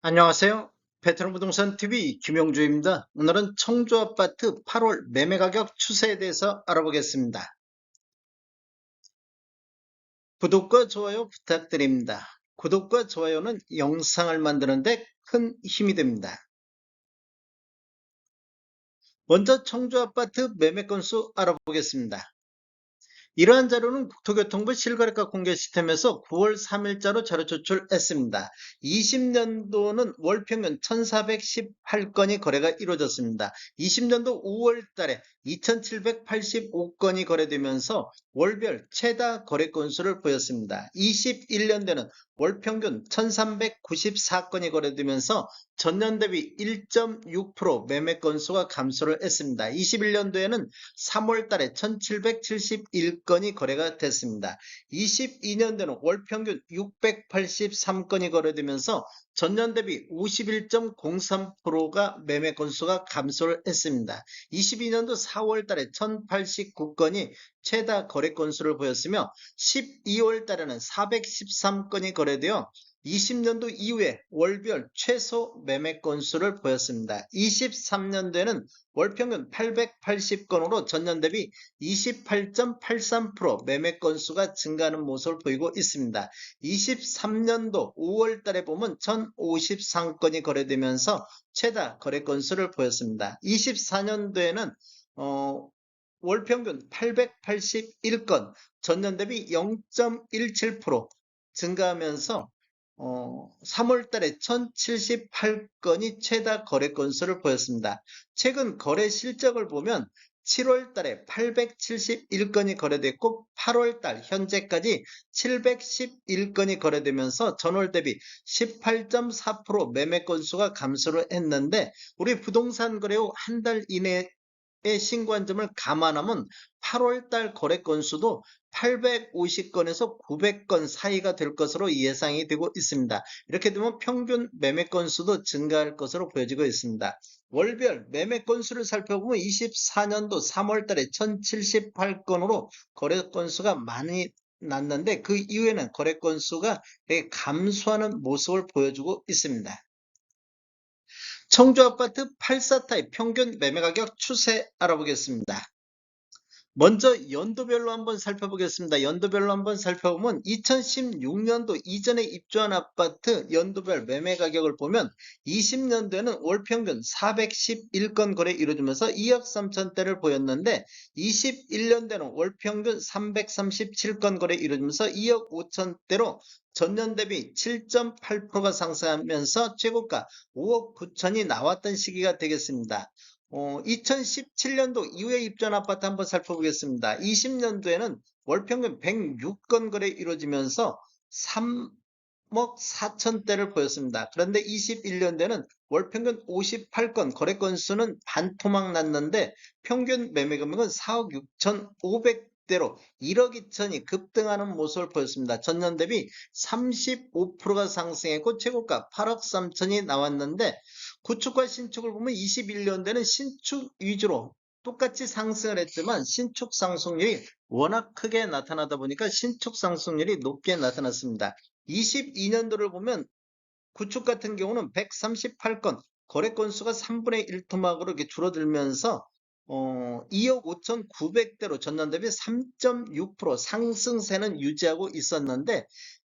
안녕하세요. 베트남 부동산 TV 김용주입니다. 오늘은 청주아파트 8월 매매 가격 추세에 대해서 알아보겠습니다. 구독과 좋아요 부탁드립니다. 구독과 좋아요는 영상을 만드는데 큰 힘이 됩니다. 먼저 청주아파트 매매 건수 알아보겠습니다. 이러한 자료는 국토교통부 실거래가 공개 시스템에서 9월 3일자로 자료 제출했습니다. 20년도는 월 평균 1418건이 거래가 이루어졌습니다. 20년도 5월 달에 2785건이 거래되면서 월별 최다 거래 건수를 보였습니다. 21년도에는 월 평균 1394건이 거래되면서 전년 대비 1.6% 매매 건수가 감소를 했습니다. 21년도에는 3월 달에 1771건이 거래가 됐습니다. 22년도에는 월 평균 683건이 거래되면서 전년 대비 51.03%가 매매 건수가 감소를 했습니다. 22년도 4월 달에 1089건이 최다 거래 건수를 보였으며 12월 달에는 413건이 거래되어 20년도 이후에 월별 최소 매매 건수를 보였습니다. 23년도에는 월평균 880건으로 전년 대비 28.83% 매매 건수가 증가하는 모습을 보이고 있습니다. 23년도 5월 달에 보면 1053건이 거래되면서 최다 거래 건수를 보였습니다. 24년도에는 월평균 881건, 전년 대비 0.17% 증가하면서 3월 달에 1078건이 최다 거래 건수를 보였습니다. 최근 거래 실적을 보면 7월 달에 871건이 거래됐고 8월 달 현재까지 711건이 거래되면서 전월 대비 18.4% 매매 건수가 감소를 했는데 우리 부동산 거래 후 한 달 이내에 신고한 점을 감안하면 8월 달 거래 건수도 850건에서 900건 사이가 될 것으로 예상이 되고 있습니다. 이렇게 되면 평균 매매 건수도 증가할 것으로 보여지고 있습니다. 월별 매매 건수를 살펴보면 24년도 3월 달에 1078건으로 거래 건수가 많이 났는데 그 이후에는 거래 건수가 감소하는 모습을 보여주고 있습니다. 청주아파트 84타입 평균 매매가격 추세 알아보겠습니다. 먼저 연도별로 한번 살펴보겠습니다. 연도별로 한번 살펴보면 2016년도 이전에 입주한 아파트 연도별 매매 가격을 보면 20년도에는 월 평균 411건 거래 이루어지면서 2억 3천대를 보였는데 21년도에는 월 평균 337건 거래 이루어지면서 2억 5천대로 전년 대비 7.8%가 상승하면서 최고가 5억 9천이 나왔던 시기가 되겠습니다. 2017년도 이후에 입주한 아파트 한번 살펴보겠습니다. 20년도에는 월평균 106건 거래 이루어지면서 3억 4천대를 보였습니다. 그런데 21년도에는 월평균 58건, 거래 건수는 반토막 났는데 평균 매매 금액은 4억 6,500대로 1억 2천이 급등하는 모습을 보였습니다. 전년 대비 35%가 상승했고 최고가 8억 3천이 나왔는데 구축과 신축을 보면 21년도에는 신축 위주로 똑같이 상승을 했지만 신축 상승률이 워낙 크게 나타나다 보니까 신축 상승률이 높게 나타났습니다. 22년도를 보면 구축 같은 경우는 138건, 거래 건수가 3분의 1 토막으로 이렇게 줄어들면서 2억 5,900대로 전년 대비 3.6% 상승세는 유지하고 있었는데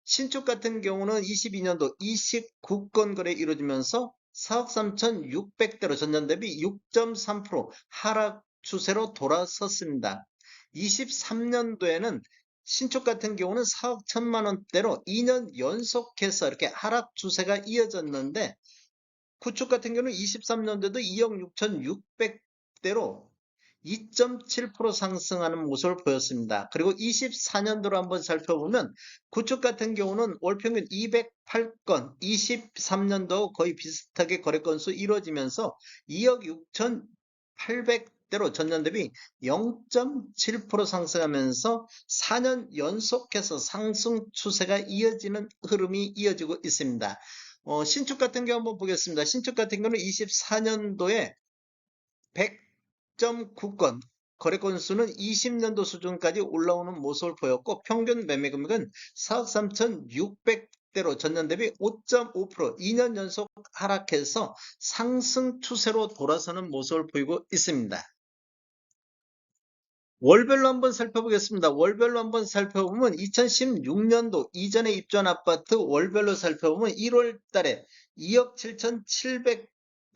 신축 같은 경우는 22년도 29건 거래 이루어지면서 4억 3,600대로 전년 대비 6.3% 하락 추세로 돌아섰습니다. 23년도에는 신축 같은 경우는 4억 1천만 원대로 2년 연속해서 이렇게 하락 추세가 이어졌는데 구축 같은 경우는 23년도도 2억 6,600대로 2.7% 상승하는 모습을 보였습니다. 그리고 24년도로 한번 살펴보면 구축 같은 경우는 월 평균 208건, 23년도 거의 비슷하게 거래 건수 이루어지면서 2억 6,800대로 전년 대비 0.7% 상승하면서 4년 연속해서 상승 추세가 이어지는 흐름이 이어지고 있습니다. 신축 같은 경우 한번 보겠습니다. 신축 같은 경우는 24년도에 100.9건, 거래 건수는 20년도 수준까지 올라오는 모습을 보였고 평균 매매 금액은 4억 3,600 700대로 전년 대비 5.5% 2년 연속 하락해서 상승 추세로 돌아서는 모습을 보이고 있습니다. 월별로 한번 살펴보겠습니다. 월별로 한번 살펴보면 2016년도 이전에 입주한 아파트 월별로 살펴보면 1월 달에 2억 7,700대로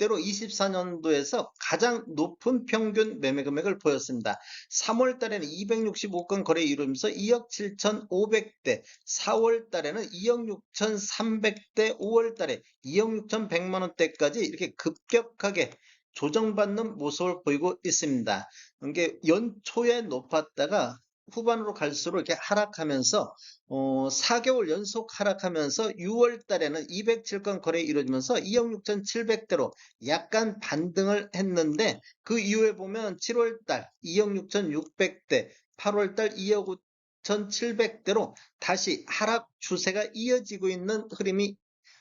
24년도에서 가장 높은 평균 매매 금액을 보였습니다. 3월 달에는 265건 거래 이루면서 2억 7,500대, 4월 달에는 2억 6,300대, 5월 달에 2억 6,100만 원대까지 이렇게 급격하게 조정받는 모습을 보이고 있습니다. 이게 연초에 높았다가 후반으로 갈수록 이렇게 하락하면서 4개월 연속 하락하면서 6월 달에는 207건 거래 이루어지면서 2억 6,700대로 약간 반등을 했는데 그 이후에 보면 7월 달 2억 6,600대, 8월 달 2억 5,700대로 다시 하락 추세가 이어지고 있는 흐름이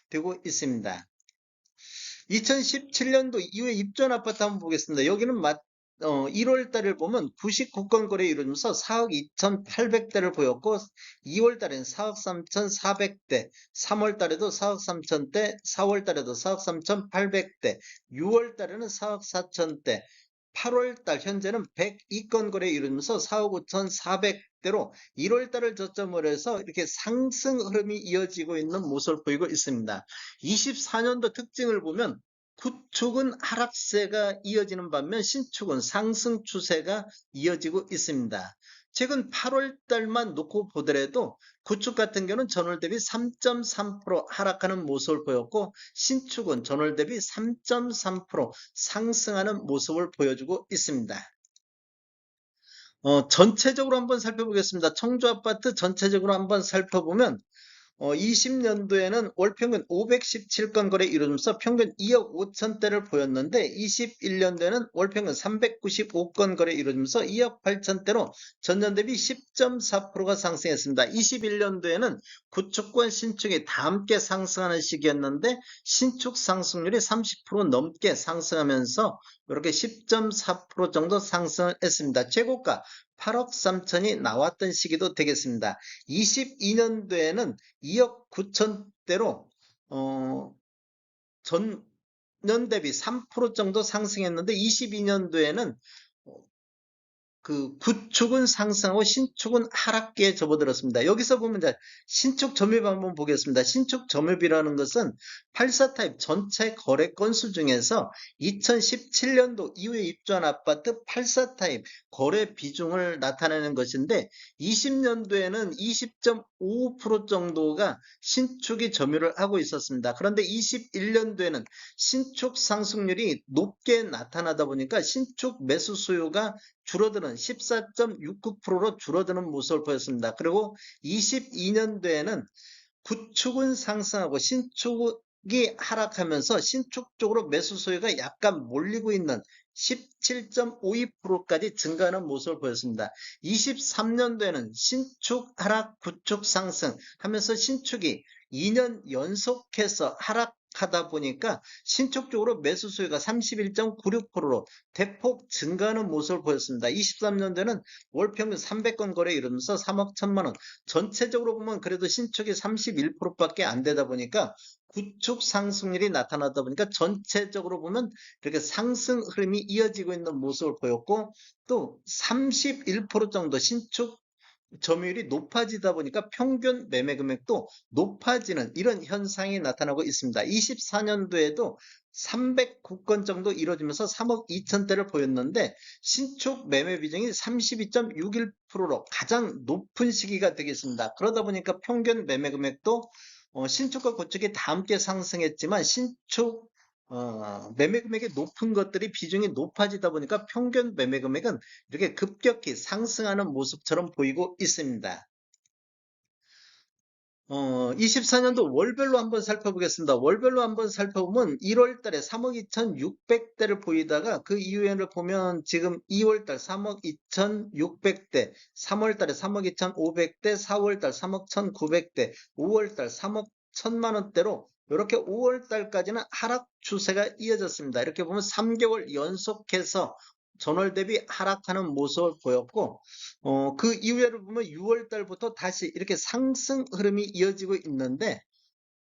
되고 있습니다. 2017년도 이후에 입주한 아파트 한번 보겠습니다. 여기는 1월 달을 보면 99건 거래 이루어지면서 4억 2,800대를 보였고 2월 달에는 4억 3,400대, 3월 달에도 4억 3,000대, 4월 달에도 4억 3,800대, 6월 달에는 4억 4,000대, 8월 달 현재는 102건 거래 이루면서 4억 5,400대로 1월 달을 저점으로 해서 이렇게 상승 흐름이 이어지고 있는 모습을 보이고 있습니다. 24년도 특징을 보면 구축은 하락세가 이어지는 반면 신축은 상승 추세가 이어지고 있습니다. 최근 8월 달만 놓고 보더라도 구축 같은 경우는 전월 대비 3.3% 하락하는 모습을 보였고 신축은 전월 대비 3.3% 상승하는 모습을 보여주고 있습니다. 전체적으로 한번 살펴보겠습니다. 청주아파트 전체적으로 한번 살펴보면 20년도에는 월 평균 517건 거래 이루면서 평균 2억 5천대를 보였는데 21년도에는 월 평균 395건 거래 이루면서 2억 8천대로 전년 대비 10.4%가 상승했습니다. 21년도에는 구축과 신축이 다 함께 상승하는 시기였는데 신축 상승률이 30% 넘게 상승하면서 이렇게 10.4% 정도 상승을 했습니다. 최고가 8억 3천이 나왔던 시기도 되겠습니다. 22년도에는 2억 9천대로 전년 대비 3% 정도 상승했는데 22년도에는 그 구축은 상승하고 신축은 하락기에 접어들었습니다. 여기서 보면 이제 신축 점유율 한번 보겠습니다. 신축 점유율이라는 것은 84 타입 전체 거래 건수 중에서 2017년도 이후에 입주한 아파트 84 타입 거래 비중을 나타내는 것인데 20년도에는 20.5% 정도가 신축이 점유를 하고 있었습니다. 그런데 21년도에는 신축 상승률이 높게 나타나다 보니까 신축 매수 수요가 줄어드는 14.69%로 줄어드는 모습을 보였습니다. 그리고 22년도에는 구축은 상승하고 신축이 하락하면서 신축 쪽으로 매수 수요가 약간 몰리고 있는 17.52%까지 증가하는 모습을 보였습니다. 23년도에는 신축 하락, 구축 상승 하면서 신축이 2년 연속해서 하락하다 보니까 신축 쪽으로 매수 수요가 31.96%로 대폭 증가하는 모습을 보였습니다. 23년도에는 월 평균 300건 거래 이루면서 3억 1천만 원. 전체적으로 보면 그래도 신축이 31%밖에 안 되다 보니까 구축 상승률이 나타나다 보니까 전체적으로 보면 이렇게 상승 흐름이 이어지고 있는 모습을 보였고 또 31% 정도 신축 점유율이 높아지다 보니까 평균 매매 금액도 높아지는 이런 현상이 나타나고 있습니다. 24년도에도 309건 정도 이루어지면서 3억 2천대를 보였는데 신축 매매 비중이 32.61%로 가장 높은 시기가 되겠습니다. 그러다 보니까 평균 매매 금액도 신축과 구축이 다 함께 상승했지만 신축 매매 금액이 높은 것들이 비중이 높아지다 보니까 평균 매매 금액은 이렇게 급격히 상승하는 모습처럼 보이고 있습니다. 24년도 월별로 한번 살펴보겠습니다. 월별로 한번 살펴보면 1월 달에 3억 2,600대를 보이다가 그 이후에를 보면 지금 2월 달 3억 2,600대, 3월 달에 3억 2,500대, 4월 달 3억 1,900대, 5월 달 3억 1천만 원대로 이렇게 5월 달까지는 하락 추세가 이어졌습니다. 이렇게 보면 3개월 연속해서 전월 대비 하락하는 모습을 보였고 그 이후에를 보면 6월 달부터 다시 이렇게 상승 흐름이 이어지고 있는데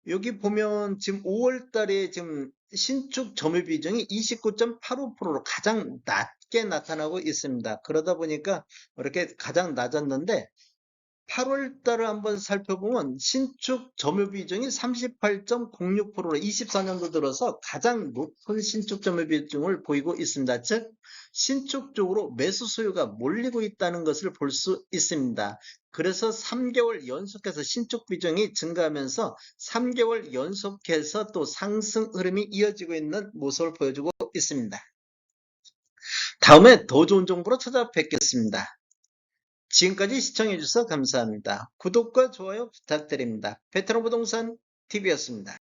여기 보면 지금 5월 달에 지금 신축 점유 비중이 29.85%로 가장 낮게 나타나고 있습니다. 그러다 보니까 이렇게 가장 낮았는데 8월 달을 한번 살펴보면 신축 점유 비중이 38.06%로 24년도 들어서 가장 높은 신축 점유 비중을 보이고 있습니다. 즉 신축 쪽으로 매수 수요가 몰리고 있다는 것을 볼 수 있습니다. 그래서 3개월 연속해서 신축 비중이 증가하면서 3개월 연속해서 또 상승 흐름이 이어지고 있는 모습을 보여주고 있습니다. 다음에 더 좋은 정보로 찾아뵙겠습니다. 지금까지 시청해주셔서 감사합니다. 구독과 좋아요 부탁드립니다. 베테랑 부동산 TV였습니다.